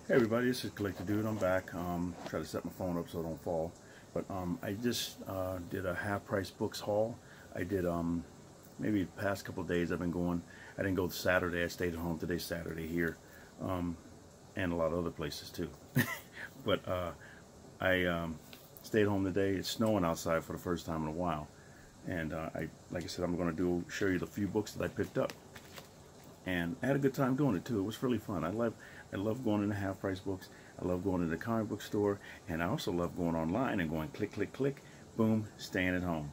Hey everybody, this is Collector Dude. I'm back. Try to set my phone up so I don't fall. But I just did a half price books haul. I did maybe the past couple of days I've been going. I didn't go Saturday. I stayed at home today, Saturday here, and a lot of other places too. But I stayed home today. It's snowing outside for the first time in a while, and like I said, I'm going to show you the few books that I picked up. And I had a good time doing it too. It was really fun. I love going into half price books. I love going to the comic book store, and I also love going online and going click, click, click, boom, staying at home.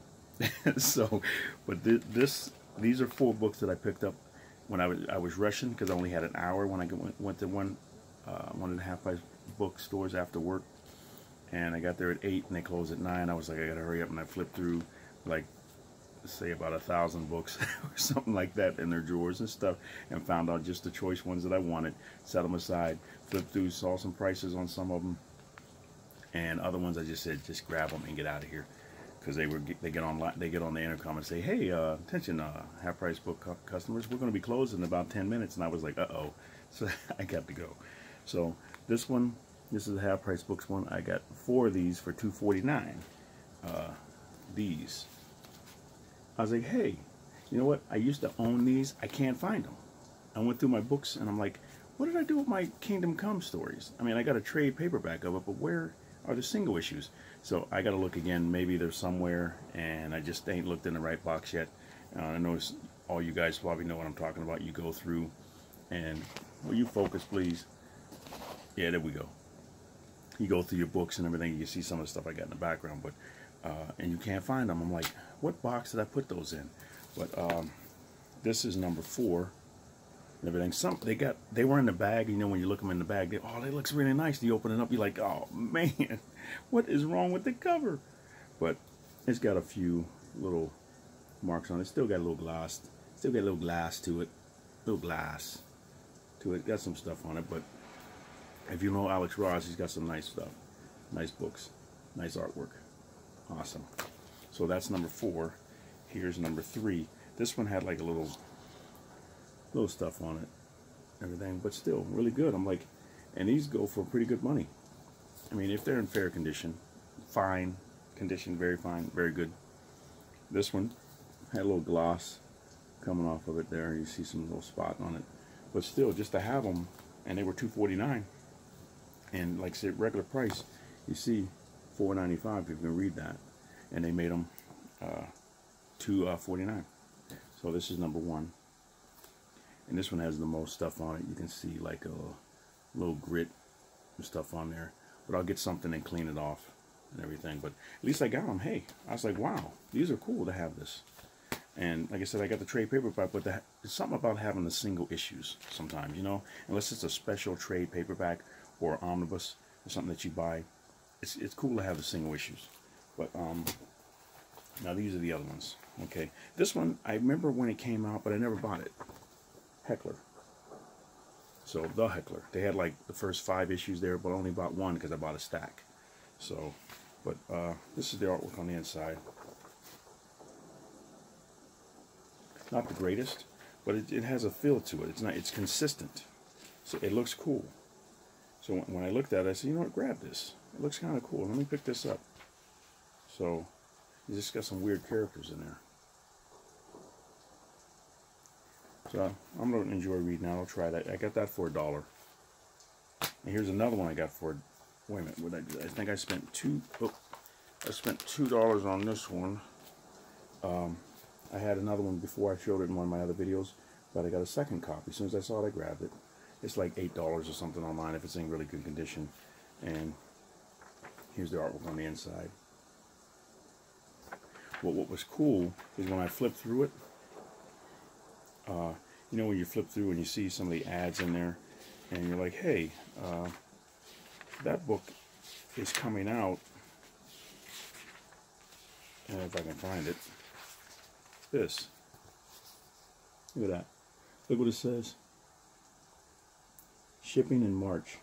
So, but these are 4 books that I picked up when I was rushing because I only had an hour when I went to one of the half price bookstores after work, and I got there at 8 and they closed at 9. I was like, I gotta hurry up, and I flipped through like, say, about 1,000 books or something like that in their drawers and stuff, and found out just the choice ones that I wanted, set them aside, flipped through, saw some prices on some of them, and other ones I just said just grab them and get out of here, because they get on the intercom and say, hey, attention, half price book customers, we're going to be closed in about 10 minutes, and I was like, uh-oh. So I got to go. So this is a half price books one. I got 4 of these for $2.49. These, I was like, hey, you know what? I used to own these. I can't find them. I went through my books and I'm like, what did I do with my Kingdom Come stories? I mean, I got a trade paperback of it, but where are the single issues? So I got to look again. Maybe they're somewhere, and I just ain't looked in the right box yet. I know all you guys probably know what I'm talking about. You go through and, will you focus, please? Yeah, there we go. You go through your books and everything. You see some of the stuff I got in the background, but and you can't find them. I'm like, what box did I put those in? But this is number 4 and everything. They were in the bag. You know, when you look them in the bag, they looks really nice. You open it up, you're like, oh man, what is wrong with the cover? But it's got a few little marks on it. Still got a little gloss. Still got a little glass to it. Little glass to it. Got some stuff on it. But if you know Alex Ross, he's got some nice stuff. Nice books. Nice artwork. Awesome. So that's number 4. Here's number 3. This one had like a little stuff on it, everything, but still really good. I'm like, and these go for pretty good money. I mean, if they're in fair condition, fine condition, very fine, very good. This one had a little gloss coming off of it there. You see some little spot on it, but still, just to have them, and they were $2.49, and like I said, regular price, you see $4.95 if you can read that, and they made them $2.49. So this is number 1, and this one has the most stuff on it. You can see like a little grit and stuff on there, but I'll get something and clean it off and everything. But at least I got them. Hey, I was like, wow, these are cool to have this. And like I said, I got the trade paperback, but there's something about having the single issues sometimes, you know, unless it's a special trade paperback or omnibus or something that you buy. It's cool to have the single issues. But now these are the other ones. Okay, this one I remember when it came out, but I never bought it. Heckler. So the Heckler. They had like the first 5 issues there, but I only bought 1 because I bought a stack. So, but this is the artwork on the inside. Not the greatest, but it has a feel to it. It's consistent. So it looks cool. So when I looked at it, I said, you know what, grab this. It looks kind of cool. Let me pick this up. So, you just got some weird characters in there. So, I'm going to enjoy reading that. I'll try that. I got that for $1. And here's another one I got for, wait a minute, what did I do? I think I spent $2 on this one. I had another one before. I showed it in one of my other videos, but I got a second copy. As soon as I saw it, I grabbed it. It's like $8 or something online if it's in really good condition. And here's the artwork on the inside. Well, what was cool is when I flipped through it, you know, when you flip through and you see some of the ads in there, and you're like, hey, that book is coming out, and if I can find it, this. Look at that. Look what it says. Shipping in March.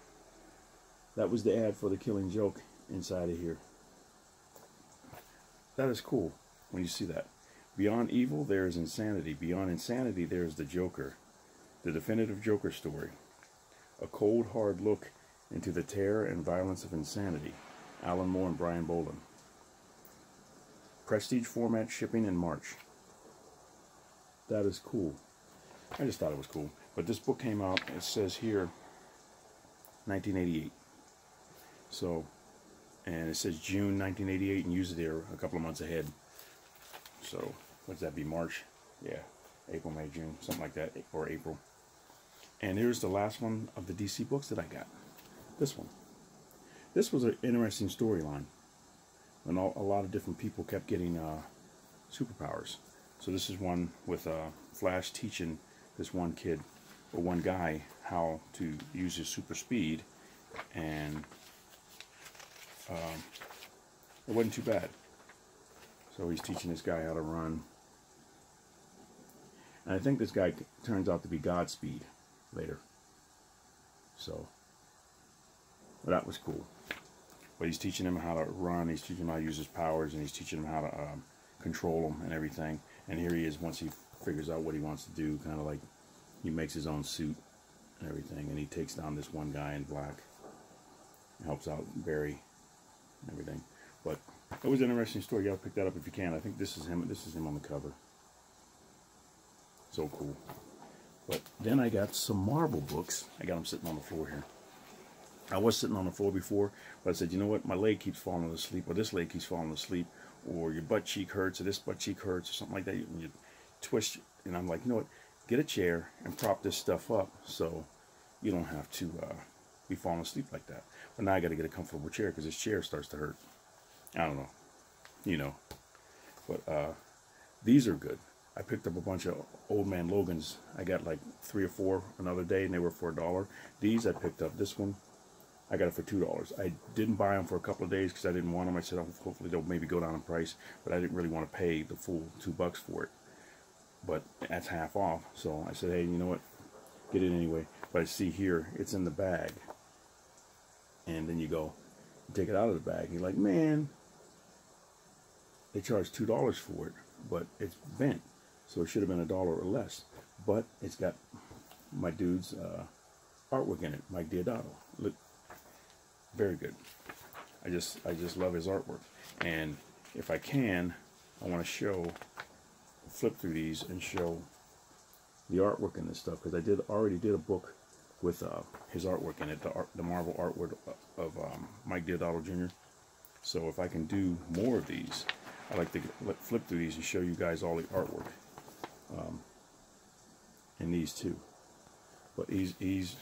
That was the ad for The Killing Joke inside of here. That is cool when you see that. Beyond evil, there is insanity. Beyond insanity, there is the Joker. The definitive Joker story. A cold, hard look Into the Terror and Violence of Insanity. Alan Moore and Brian Boland. Prestige format, shipping in March. That is cool. I just thought it was cool. But this book came out, it says here, 1988. So, and it says June 1988, and usually they're a couple of months ahead. So, what's that be, March? Yeah, April, May, June, something like that, or April. And here's the last one of the DC books that I got. This one. This was an interesting storyline. And a lot of different people kept getting superpowers. So this is one with Flash teaching this one kid, or one guy, how to use his super speed. And it wasn't too bad. So he's teaching this guy how to run. And I think this guy turns out to be Godspeed later. So, well, that was cool. But he's teaching him how to run, he's teaching him how to use his powers, and he's teaching him how to control them and everything. And here he is once he figures out what he wants to do, kind of like he makes his own suit and everything. And he takes down this one guy in black. Helps out Barry and everything. But it was an interesting story. You gotta pick that up if you can. I think this is him. This is him on the cover. So cool. But then I got some Marvel books. I got them sitting on the floor here. I was sitting on the floor before, but I said, you know what? My leg keeps falling asleep, or this leg keeps falling asleep, or your butt cheek hurts, or this butt cheek hurts, or something like that. You twist, and I'm like, you know what? Get a chair and prop this stuff up so you don't have to be falling asleep like that. But now I got to get a comfortable chair because this chair starts to hurt. I don't know, you know. But these are good. I picked up a bunch of Old Man Logans. I got like 3 or 4 another day, and they were for $1. These I picked up. This one, I got it for $2. I didn't buy them for a couple of days because I didn't want them. I said, oh, hopefully they'll maybe go down in price, but I didn't really want to pay the full $2 for it. But that's half off, so I said, hey, you know what? Get it anyway. But I see here, it's in the bag. And then you go, take it out of the bag. You're like, man, they charged $2 for it, but it's bent. So it should have been $1 or less. But it's got my dude's artwork in it, Mike Diodato. Look, very good. I just love his artwork. And if I can, I want to flip through these and show the artwork in this stuff, because I already did a book with his artwork in it, the Marvel artwork of Mike Diodato Jr. So if I can do more of these, I like to flip through these and show you guys all the artwork in these too. But it's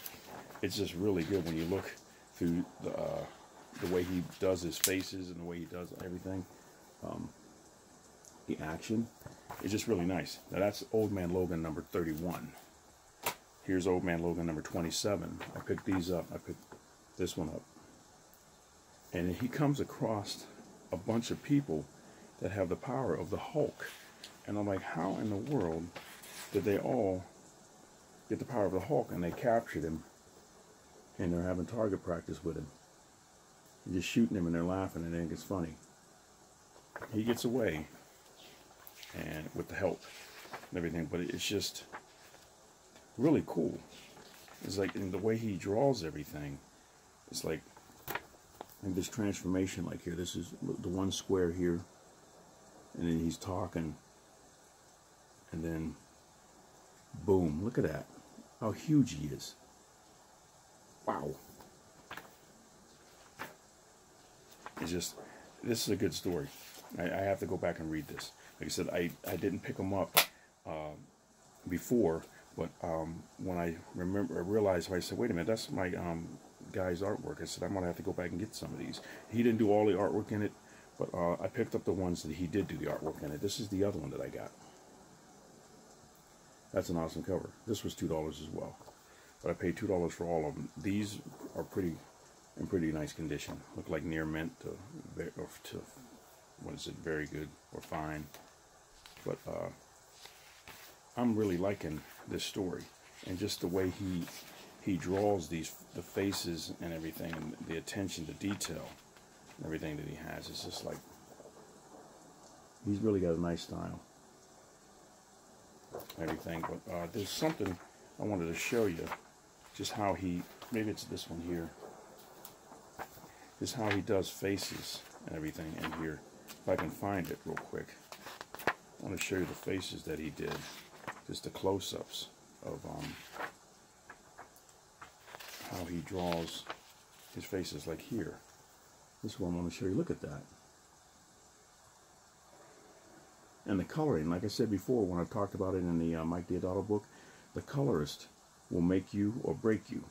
just really good when you look through the way he does his faces and the way he does everything. The action is just really nice. Now that's Old Man Logan number 31. Here's Old Man Logan number 27. I picked these up. I picked this one up. And he comes across a bunch of people that have the power of the Hulk. And I'm like, how in the world did they all get the power of the Hulk? And they captured him, and they're having target practice with him. They're just shooting him, and they're laughing, and they think it's funny. He gets away, and with the help and everything, but it's just really cool. It's like in the way he draws everything. It's like this transformation, like here. This is the one square here, and then he's talking, and then boom! Look at that! How huge he is! Wow! It's just, this is a good story. I have to go back and read this. Like I said, I didn't pick them up before, but when I realized, I said, wait a minute, that's my guy's artwork. I said, I'm gonna have to go back and get some of these. He didn't do all the artwork in it, but I picked up the ones that he did do the artwork in it. This is the other one that I got. That's an awesome cover. This was $2 as well, but I paid $2 for all of them. These are in pretty nice condition. Look like near mint to what is it, very good or fine. But I'm really liking this story, and just the way he draws the faces and everything, and the attention to detail and everything that he has. It's just like, he's really got a nice style. Everything, but there's something I wanted to show you, just how maybe it's this one here. is how he does faces and everything in here. If I can find it real quick. I want to show you the faces that he did. Just the close-ups of how he draws his faces, like here. This one I want to show you. Look at that. And the coloring, like I said before when I talked about it in the Mike Deodato book, the colorist will make you or break you.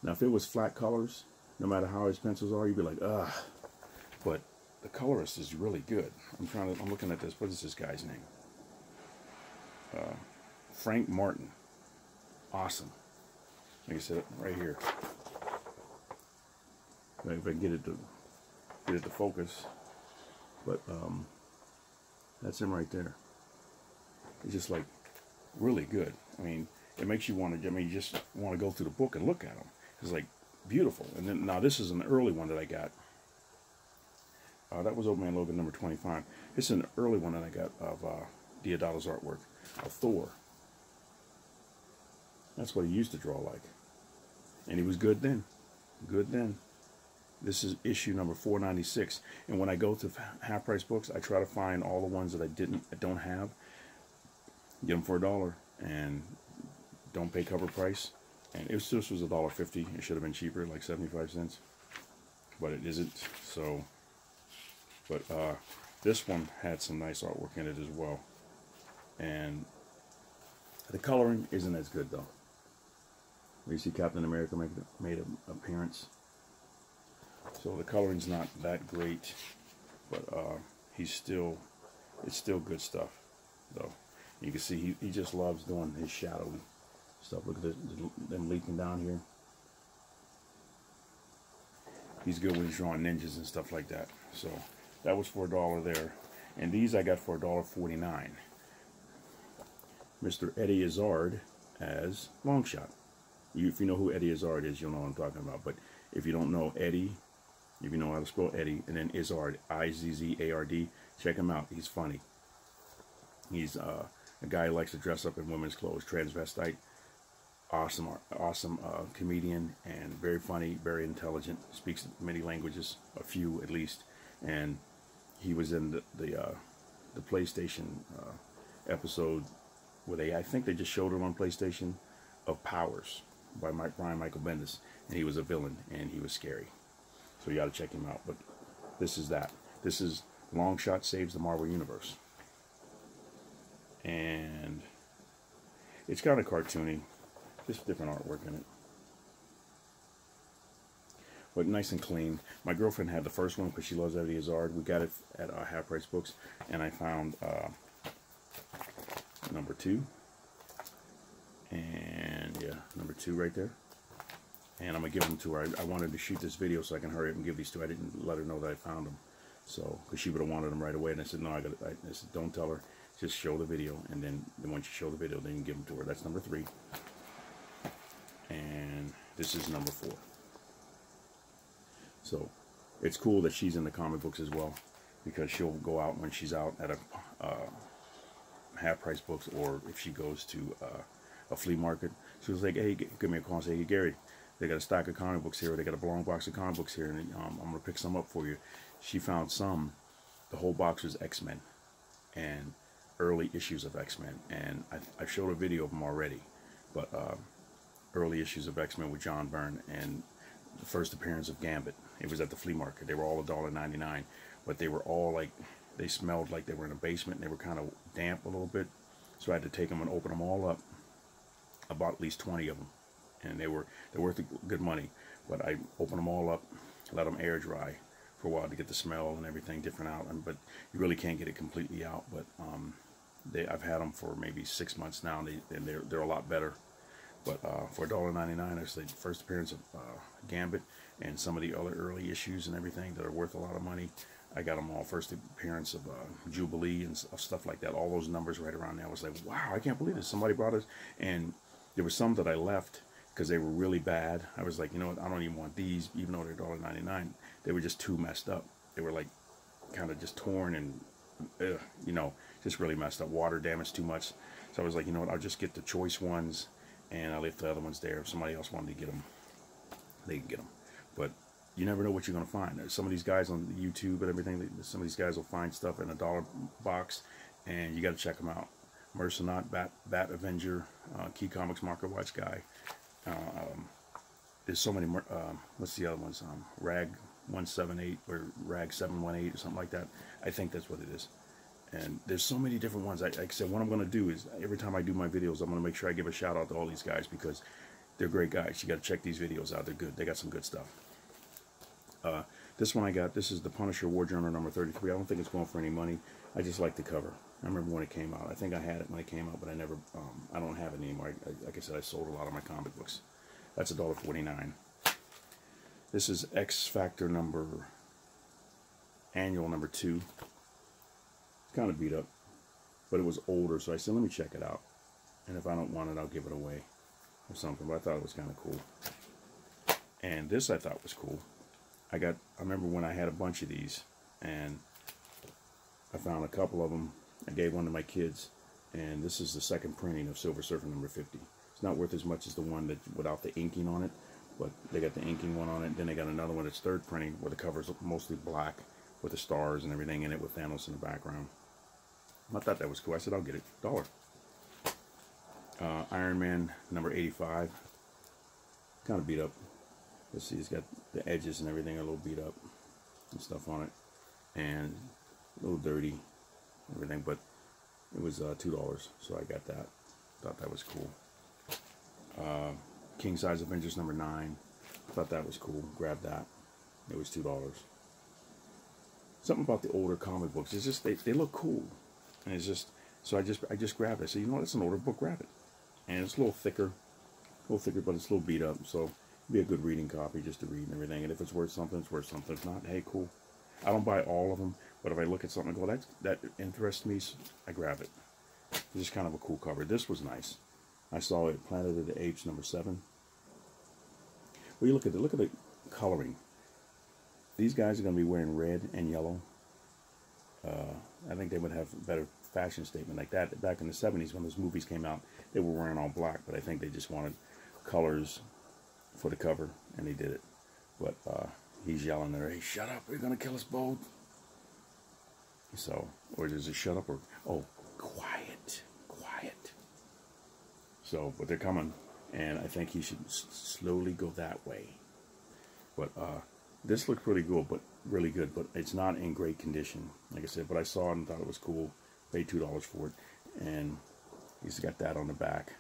Now, if it was flat colors, no matter how his pencils are, you'd be like, ugh. But the colorist is really good. I'm looking at this. What is this guy's name? Frank Martin. Awesome. Like I said, right here. If I can get it to focus. But that's him right there. It's just like really good. I mean, it makes you want to. I mean, you just want to go through the book and look at them. It's like beautiful. And then now this is an early one that I got. That was Old Man Logan number 25. This is an early one that I got of Deodato's artwork of Thor. That's what he used to draw like. And he was good then. Good then. This is issue number 496. And when I go to half price books, I try to find all the ones that I don't have. Get them for $1 and don't pay cover price. And this was $1.50. It should have been cheaper, like 75 cents. But it isn't. So, but this one had some nice artwork in it as well. And the coloring isn't as good though. You see Captain America made an appearance. So the coloring's not that great, but it's still good stuff though. You can see he just loves doing his shadowy stuff. Look at them leaking down here. He's good when he's drawing ninjas and stuff like that. So that was for $1 there. And these I got for $1.49. Mr. Eddie Izzard as Longshot. If you know who Eddie Izzard is, you'll know what I'm talking about. But if you don't know Eddie, if you know how to spell Eddie, and then Izzard, I-Z-Z-A-R-D, check him out. He's funny. He's a guy who likes to dress up in women's clothes, transvestite. Awesome comedian, and very funny, very intelligent. Speaks many languages, a few at least. And he was in the PlayStation episode where I think they just showed him on PlayStation, of Powers by Brian Michael Bendis, and he was a villain and he was scary. So you got to check him out. But this is that. This is Longshot Saves the Marvel Universe, and it's kind of cartoony. Just different artwork in it, but nice and clean. My girlfriend had the first one because she loves Eddie Izzard. We got it at Half Price Books, and I found number 2, and yeah, number 2 right there. And I'm gonna give them to her. I wanted to shoot this video so I can hurry up and give these to her. I didn't let her know that I found them, so because she would have wanted them right away. And I said, no, I said, don't tell her. Just show the video, and then once you show the video, then you give them to her. That's number 3. And this is number 4. So it's cool that she's in the comic books as well, because she'll go out when she's out at a Half Price Books, or if she goes to a flea market, she'll say, hey, give me a call and say, hey, Gary, they got a stack of comic books here, or they got a long box of comic books here, and I'm going to pick some up for you. She found some. The whole box was X-Men and early issues of X-Men, and I showed a video of them already, but early issues of X-Men with John Byrne, and the first appearance of Gambit. It was at the flea market. They were all $1.99, but they were all like, they smelled like they were in a basement, and they were kind of damp a little bit, so I had to take them and open them all up. I bought at least 20 of them, and they're worth good money, but I opened them all up, let them air dry for a while to get the smell and everything different out, but you really can't get it completely out. But I've had them for maybe 6 months now, and they're a lot better. But for $1.99, I say the first appearance of Gambit and some of the other early issues and everything that are worth a lot of money. I got them all. First appearance of Jubilee and stuff like that. All those numbers right around there. I was like, wow, I can't believe this. Somebody brought us. And there were some that I left because they were really bad. I was like, you know what, I don't even want these, even though they're $1.99. They were just too messed up. They were like kind of just torn and, you know, just really messed up. Water damage too much. So I was like, you know what, I'll just get the choice ones, and I left the other ones there. If somebody else wanted to get them, they can get them. But you never know what you're going to find. Some of these guys on YouTube and everything, some of these guys will find stuff in a $1 box, and you got to check them out. Mercenot, Bat Avenger, Key Comics Marker Watch guy. There's so many more. What's the other ones? Rag 178 or Rag 718 or something like that. I think that's what it is. And there's so many different ones. Like I said, what I'm going to do is every time I do my videos, I'm going to make sure I give a shout out to all these guys because they're great guys. You got to check these videos out. They're good. They got some good stuff. This one I got. This is the Punisher War Journal number 33. I don't think it's going for any money. I just like the cover. I remember when it came out. I think I had it when it came out, but I never. I don't have it anymore. Like I said, I sold a lot of my comic books. That's $1.49. This is X Factor annual number 2. It's kind of beat up, but it was older, so I said, let me check it out. And if I don't want it, I'll give it away or something. But I thought it was kind of cool. And this I thought was cool. I remember when I had a bunch of these, and I found a couple of them. I gave one to my kids, and this is the second printing of Silver Surfer number 50. It's not worth as much as the one that without the inking on it, but they got the inking one on it. Then they got another one that's third printing where the cover's mostly black with the stars and everything in it with Thanos in the background. I thought that was cool. I said, I'll get it. $1. Iron Man number 85. Kind of beat up. Let's see, it's got the edges and everything are a little beat up and stuff on it. And a little dirty and everything, but it was $2, so I got that. Thought that was cool. King Size Avengers number 9. Thought that was cool. Grabbed that. It was $2. Something about the older comic books. It's just they look cool. And it's just so I just grabbed it. I said, you know what, it's an older book, grab it. And it's a little thicker, but it's a little beat up. So it'd be a good reading copy just to read and everything. And if it's worth something, it's worth something. If not, hey, cool. I don't buy all of them, but if I look at something and go, that interests me, I grab it. It's just kind of a cool cover. This was nice. I saw it, Planet of the Apes number 7. Well, you look at the coloring. These guys are going to be wearing red and yellow. I think they would have a better fashion statement like that. Back in the 70s when those movies came out, they were wearing all black, but I think they just wanted colors for the cover, and they did it. But he's yelling there, hey, shut up, you're going to kill us both. So, or does it shut up, or, oh, quiet, quiet. So, but they're coming, and I think he should slowly go that way. But this looks pretty cool, but really good, but it's not in great condition, like I said. But I saw it and thought it was cool. Paid $2 for it, and he's got that on the back.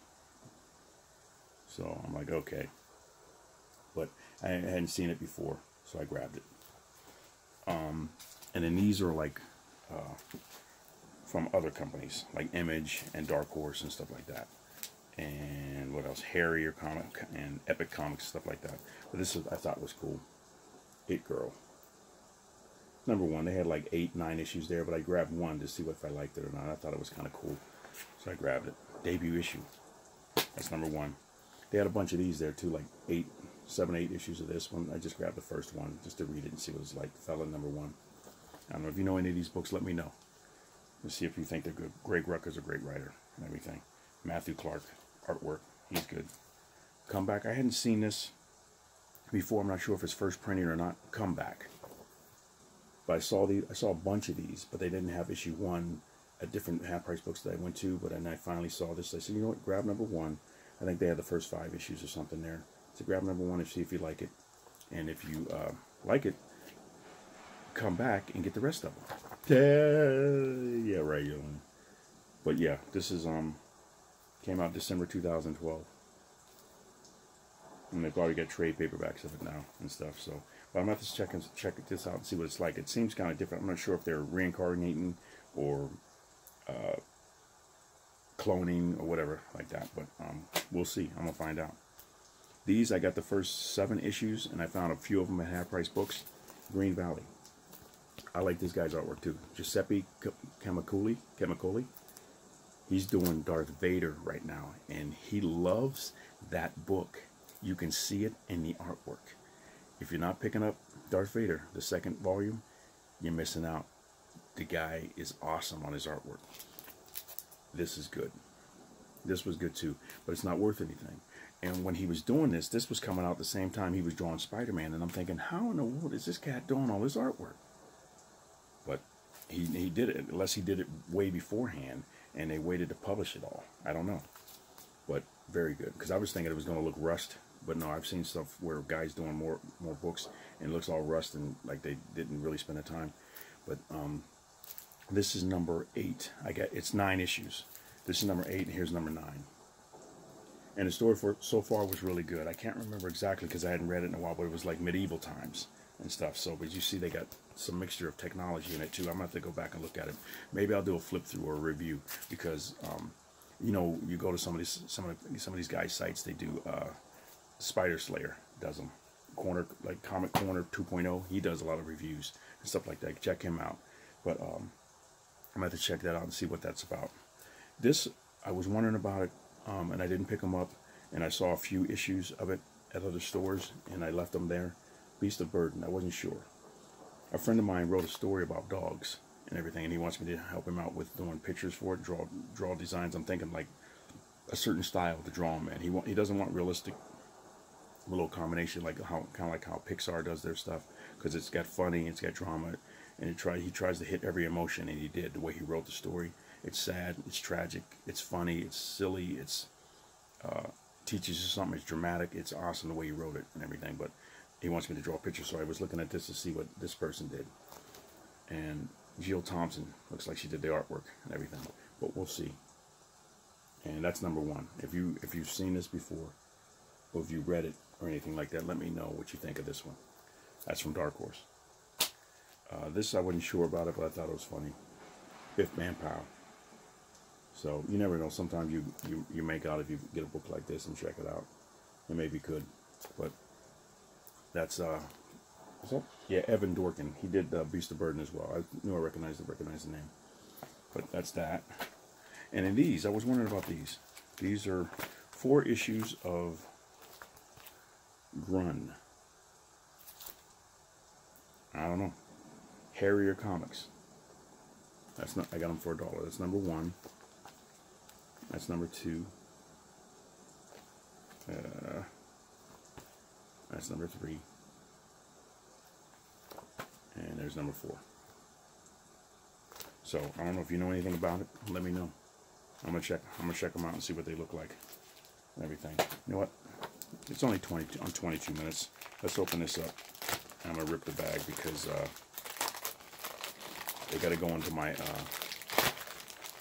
So I'm like, okay. But I hadn't seen it before, so I grabbed it. And then these are like from other companies, like Image and Dark Horse and stuff like that. And what else? Harrier Comic and Epic Comics, stuff like that. But this I thought was cool. It Girl. Number 1, they had like 8, 9 issues there, but I grabbed one to see if I liked it or not. I thought it was kind of cool, so I grabbed it. Debut issue. That's number 1. They had a bunch of these there too, like 7, 8 issues of this one. I just grabbed the first one just to read it and see what it was like. Fell in number 1. I don't know if you know any of these books. Let me know. Let's see if you think they're good. Greg Rucka's a great writer and everything. Matthew Clark artwork. He's good. Comeback. I hadn't seen this before. I'm not sure if it's first printing or not. Comeback. But I saw a bunch of these, but they didn't have issue 1 at different half-price books that I went to. But then I finally saw this. I said, you know what? Grab number 1. I think they had the first 5 issues or something there. So grab number 1 and see if you like it. And if you like it, come back and get the rest of them. Yeah, right, you. But yeah, this is came out December 2012. And they've already got trade paperbacks of it now and stuff. So, but I'm going to have to check this out and see what it's like. It seems kind of different. I'm not sure if they're reincarnating or cloning or whatever like that. But we'll see. I'm going to find out. These, I got the first 7 issues, and I found a few of them at half-price books. Green Valley. I like this guy's artwork too. Giuseppe Camicoli. He's doing Darth Vader right now, and he loves that book. You can see it in the artwork. If you're not picking up Darth Vader, the 2nd volume, you're missing out. The guy is awesome on his artwork. This is good. This was good too, but it's not worth anything. And when he was doing this, this was coming out the same time he was drawing Spider-Man, and I'm thinking, how in the world is this cat doing all this artwork? But he did it, unless he did it way beforehand, and they waited to publish it all. I don't know, but very good. Because I was thinking it was going to look rust, but no, I've seen stuff where guys doing more books, and it looks all rust and like they didn't really spend the time. But this is number 8. It's 9 issues. This is number 8, and here's number 9. And the story so far was really good. I can't remember exactly because I hadn't read it in a while, but it was like medieval times and stuff. So, but you see they got some mixture of technology in it too. I'm going to have to go back and look at it. Maybe I'll do a flip through or a review because, you know, you go to some of these guys' sites, they do, Spider Slayer does them. Corner, like Comic Corner 2.0, he does a lot of reviews and stuff like that. Check him out. But I'm going to have to check that out and see what that's about. This, I was wondering about it. And I didn't pick them up, and I saw a few issues of it at other stores, and I left them there. Beast of Burden, I wasn't sure. A friend of mine wrote a story about dogs and everything, and he wants me to help him out with doing pictures for it, draw designs. I'm thinking like a certain style to draw them in. He doesn't want realistic, a little combination like kind of like how Pixar does their stuff, because it's got funny, it's got drama, and he tries to hit every emotion, and he did the way he wrote the story. It's sad, it's tragic, it's funny, it's silly, it's teaches you something, it's dramatic, it's awesome the way he wrote it and everything. But he wants me to draw pictures, so I was looking at this to see what this person did. And Jill Thompson looks like she did the artwork and everything, but we'll see. And that's number 1. If you've seen this before, or if you read it or anything like that, let me know what you think of this one. That's from Dark Horse. This I wasn't sure about it, but I thought it was funny. Biff Man Pow. So you never know. Sometimes you make out if you get a book like this and check it out. It may be good, but that's yeah, Evan Dorkin. He did Beast of Burden as well. I knew I recognized the name. But that's that. And in these, I was wondering about these. These are 4 issues of Grun. I don't know. Harrier Comics. That's not. I got them for $1. That's number 1. That's number 2. That's number 3. And there's number 4. So I don't know if you know anything about it. Let me know. I'm gonna check them out and see what they look like and everything. You know what? It's only 22 minutes. Let's open this up. I'm gonna rip the bag because they got to go into my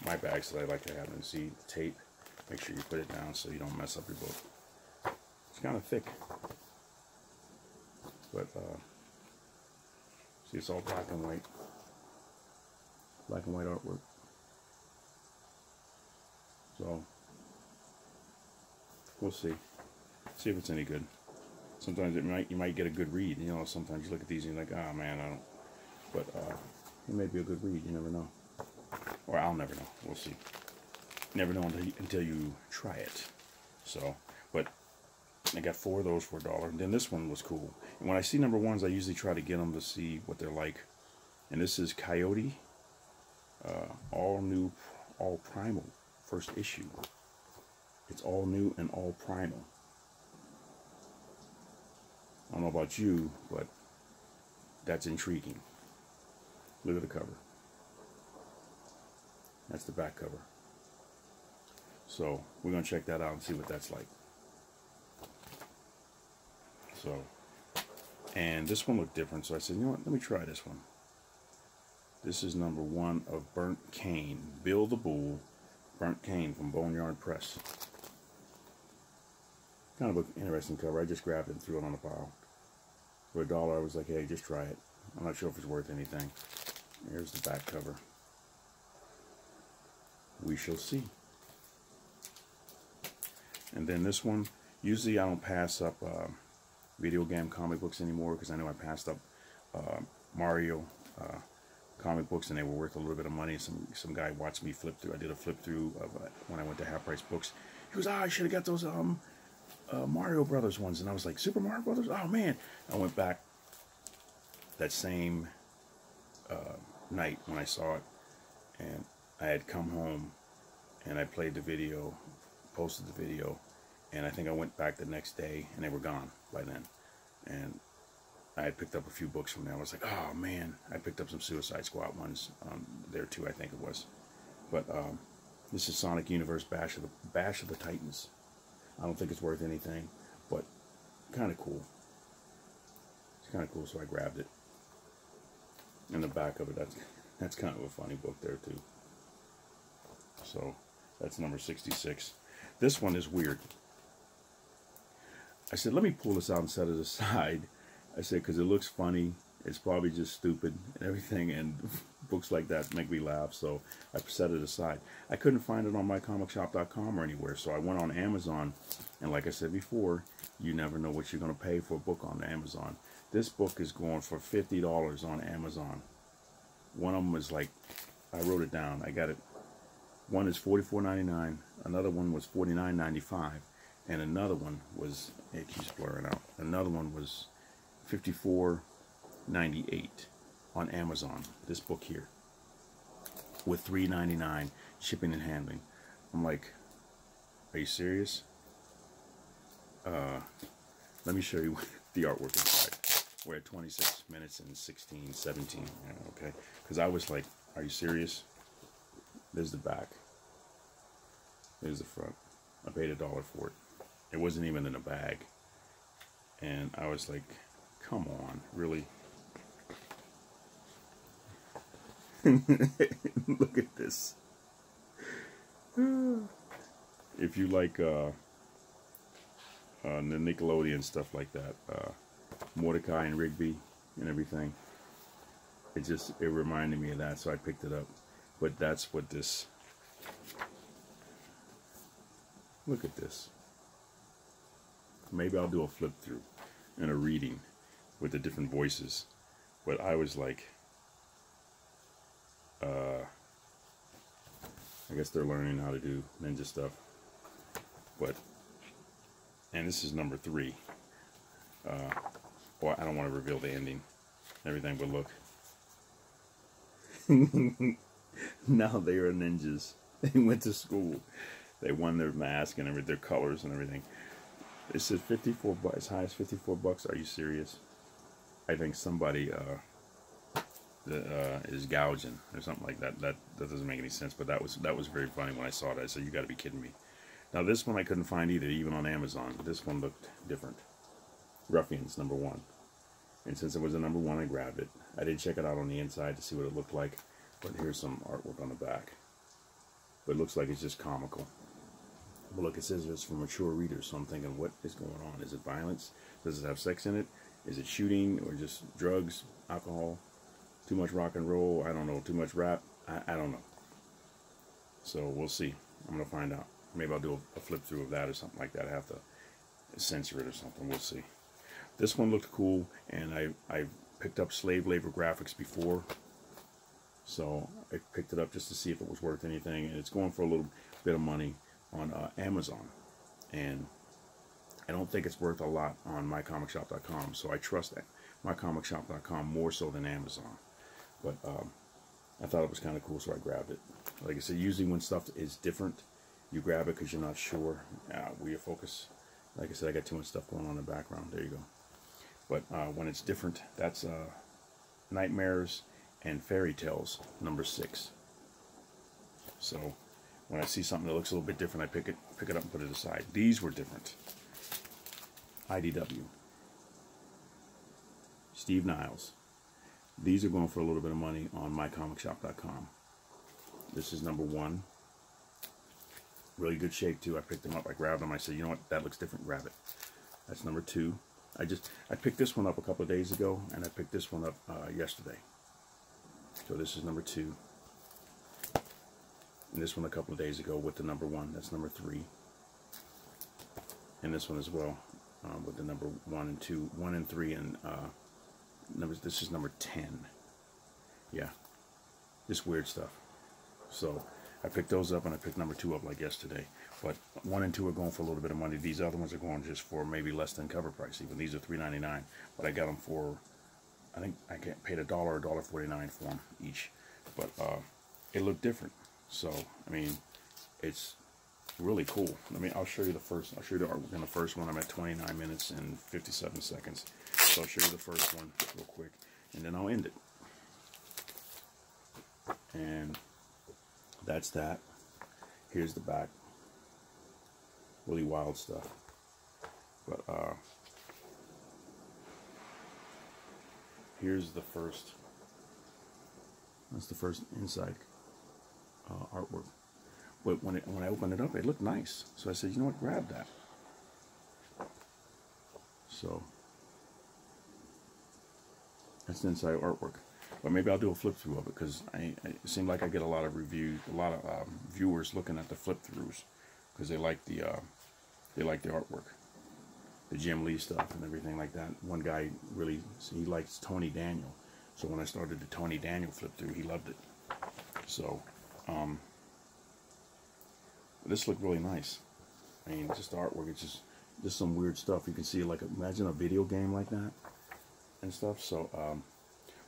my bags that I like to have. And see the tape. Make sure you put it down so you don't mess up your book. It's kind of thick, but see, it's all black and white artwork. So we'll see if it's any good. Sometimes you might get a good read. You know, sometimes you look at these and you're like, oh man, I don't. But it may be a good read. You never know, or I'll never know. We'll see. Never know until you try it. So, but I got 4 of those for $1. And then this one was cool. And when I see number 1s, I usually try to get them to see what they're like. And this is Coyote, all new, all primal, first issue. It's all new and all primal. I don't know about you, but that's intriguing. Look at the cover. That's the back cover. So we're going to check that out and see what that's like. So, and this one looked different, so I said, you know what, let me try this one. This is number 1 of Burnt Cane. Bill the Bull, Burnt Cane from Boneyard Press. Kind of an interesting cover. I just grabbed it and threw it on the pile. For $1, I was like, hey, just try it. I'm not sure if it's worth anything. Here's the back cover. We shall see. And then this one, usually I don't pass up video game comic books anymore because I know I passed up Mario comic books and they were worth a little bit of money. Some guy watched me flip through. I did a flip through of when I went to Half Price Books. He goes, I should have got those Mario Brothers ones. And I was like, Super Mario Brothers? Oh man. I went back that same night when I saw it, and I had come home and I played the video, posted the video, And I think I went back the next day, and they were gone by then. And I had picked up a few books from there. I was like, oh man, I picked up some Suicide Squad ones there too, I think it was. But this is Sonic Universe Bash of the Titans. I don't think it's worth anything, but kind of cool. It's kind of cool, so I grabbed it. In the back of it, that's kind of a funny book there too. So that's number 66. This one is weird. I said, let me pull this out and set it aside. I said, because it looks funny. It's probably just stupid and everything, and books like that make me laugh, so I set it aside. I couldn't find it on mycomicshop.com or anywhere, so I went on Amazon, and like I said before, you never know what you're going to pay for a book on Amazon. This book is going for $50 on Amazon. One of them is like, I wrote it down. I got it. One is $44.99. Another one was $49.95. And another one was, it keeps blurring out. Another one was $54.98 on Amazon. This book here. With $3.99 shipping and handling. I'm like, are you serious? Let me show you the artwork inside. We're at 26 minutes and 17. Yeah, okay. Because I was like, are you serious? There's the back. There's the front. I paid $1 for it. It wasn't even in a bag. And I was like, come on, really? Look at this. If you like the Nickelodeon stuff like that, Mordecai and Rigby and everything, it reminded me of that, so I picked it up. But that's what this, look at this. Maybe I'll do a flip through and a reading with the different voices. But I was like, I guess they're learning how to do ninja stuff. But, and this is number 3. Well, I don't want to reveal the ending, everything, but look. Now they are ninjas. They went to school. They won their mask and their colors and everything. It says 54 bucks, as high as 54 bucks. Are you serious? I think somebody is gouging or something like that. That doesn't make any sense, but that was very funny when I saw it. I said, you got to be kidding me. Now this one I couldn't find either, even on Amazon. This one looked different. Ruffians, number 1. And since it was a number 1, I grabbed it. I did check it out on the inside to see what it looked like, but here's some artwork on the back. But it looks like it's just comical. But look, it says it's for mature readers, so I'm thinking, what is going on? Is it violence? Does it have sex in it? Is it shooting or just drugs, alcohol, too much rock and roll? I don't know. Too much rap? I don't know. So we'll see. I'm going to find out. Maybe I'll do a flip through of that or something like that. I have to censor it or something. We'll see. This one looked cool, and I picked up slave labor graphics before, so I picked it up just to see if it was worth anything, and it's going for a little bit of money on Amazon, and I don't think it's worth a lot on mycomicshop.com, so I trust mycomicshop.com more so than Amazon. But I thought it was kind of cool, so I grabbed it. Like I said, usually when stuff is different, you grab it because you're not sure where you focus. Like I said, I got too much stuff going on in the background. There you go. But when it's different, that's Nightmares and Fairy Tales, number 6. So when I see something that looks a little bit different, I pick it up and put it aside. These were different. IDW. Steve Niles. These are going for a little bit of money on mycomicshop.com. This is number 1. Really good shape too. I picked them up. I grabbed them. I said, you know what? That looks different. Grab it. That's number 2. I picked this one up a couple of days ago, and I picked this one up yesterday. So this is number 2. And this one a couple of days ago with the number 1. That's number 3. And this one as well with the number 1 and 2, 1 and 3, and this is number 10. Yeah, this weird stuff. So I picked those up, and I picked number 2 up like yesterday. But 1 and 2 are going for a little bit of money. These other ones are going just for maybe less than cover price. Even these are $3.99, but I got them for, I think I paid $1 or $1.49 for them each. But it looked different. So I mean, it's really cool. I'll show you the first. I'll show you the artwork in the first one. I'm at 29 minutes and 57 seconds. So I'll show you the first one real quick, and then I'll end it. And that's that. Here's the back. Really wild stuff. But here's the first. That's the first inside artwork. But when I opened it up, it looked nice. So I said, you know what, grab that. So that's the inside artwork. But maybe I'll do a flip through of it, because it seemed like I get a lot of reviews, a lot of viewers looking at the flip throughs, because they like the artwork, the Jim Lee stuff and everything like that. One guy really, he likes Tony Daniel, so when I started the Tony Daniel flip through, he loved it. So this looked really nice. I mean, just the artwork, it's just some weird stuff. You can see, like, imagine a video game like that and stuff. So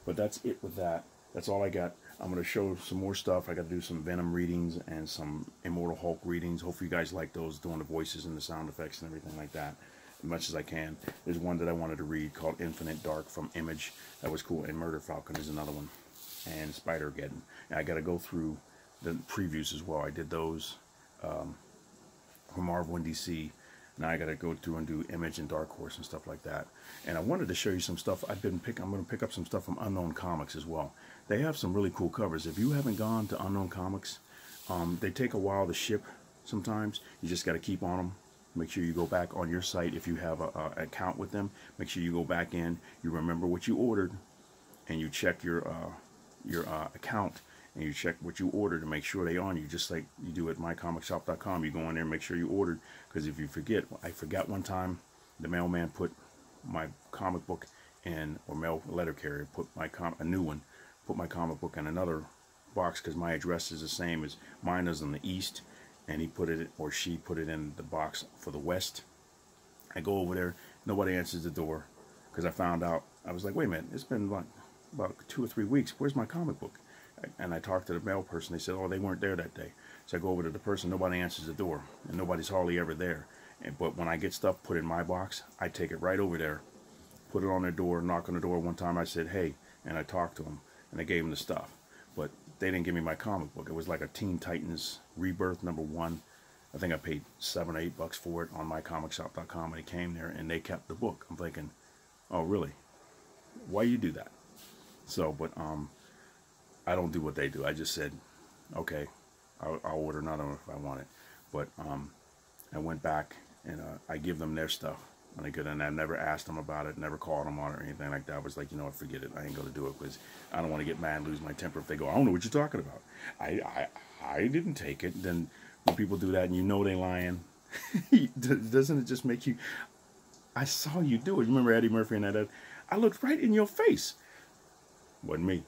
but that's it with that. That's all I got. I'm going to show some more stuff. I got to do some Venom readings and some Immortal Hulk readings. Hopefully you guys like those, doing the voices and the sound effects and everything like that, as much as I can. There's one that I wanted to read called Infinite Dark from Image. That was cool. And Murder Falcon is another one. And Spider-Geddon. And I got to go through the previews as well. I did those from Marvel and DC. Now I got to go through and do Image and Dark Horse and stuff like that. And I wanted to show you some stuff. I'm going to pick up some stuff from Unknown Comics as well. They have some really cool covers. If you haven't gone to Unknown Comics, they take a while to ship sometimes. You just got to keep on them. Make sure you go back on your site. If you have an account with them, make sure you go back in. You remember what you ordered, and you check your account, and you check what you ordered to make sure they on you, just like you do at mycomicshop.com. You go in there and make sure you ordered, because if you forget, I forgot one time, the mailman put my comic book in, or mail letter carrier put a new one, put my comic book in another box, because my address is the same as mine is in the east, and he put it, or she put it in the box for the west. I go over there, nobody answers the door, because I found out, I was like, wait a minute, it's been about 2 or 3 weeks, where's my comic book? And I talked to the mail person. They said, oh, they weren't there that day. So I go over to the person. Nobody answers the door, and nobody's hardly ever there. But when I get stuff put in my box, I take it right over there, put it on their door, knock on the door. One time I said, hey, and I talked to them, and I gave them the stuff. But they didn't give me my comic book. It was like a Teen Titans Rebirth #1. I think I paid $7 or $8 for it on mycomicshop.com, and it came there, and they kept the book. I'm thinking, oh, really? Why you do that? So, but I don't do what they do. I just said, okay, I'll order another one if I want it. But I went back, and I give them their stuff when I get in. I never asked them about it, never called them on it or anything like that. I was like, you know what, forget it. I ain't going to do it, because I don't want to get mad and lose my temper if they go, I don't know what you're talking about. I didn't take it. Then when people do that and you know they lying, doesn't it just make you, I saw you do it. You remember Eddie Murphy and that? I looked right in your face. Wasn't me.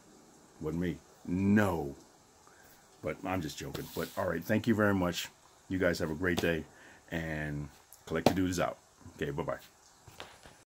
Wasn't me. No. But I'm just joking. But all right, thank you very much. You guys have a great day, and Collector Dude is out. Okay, bye-bye.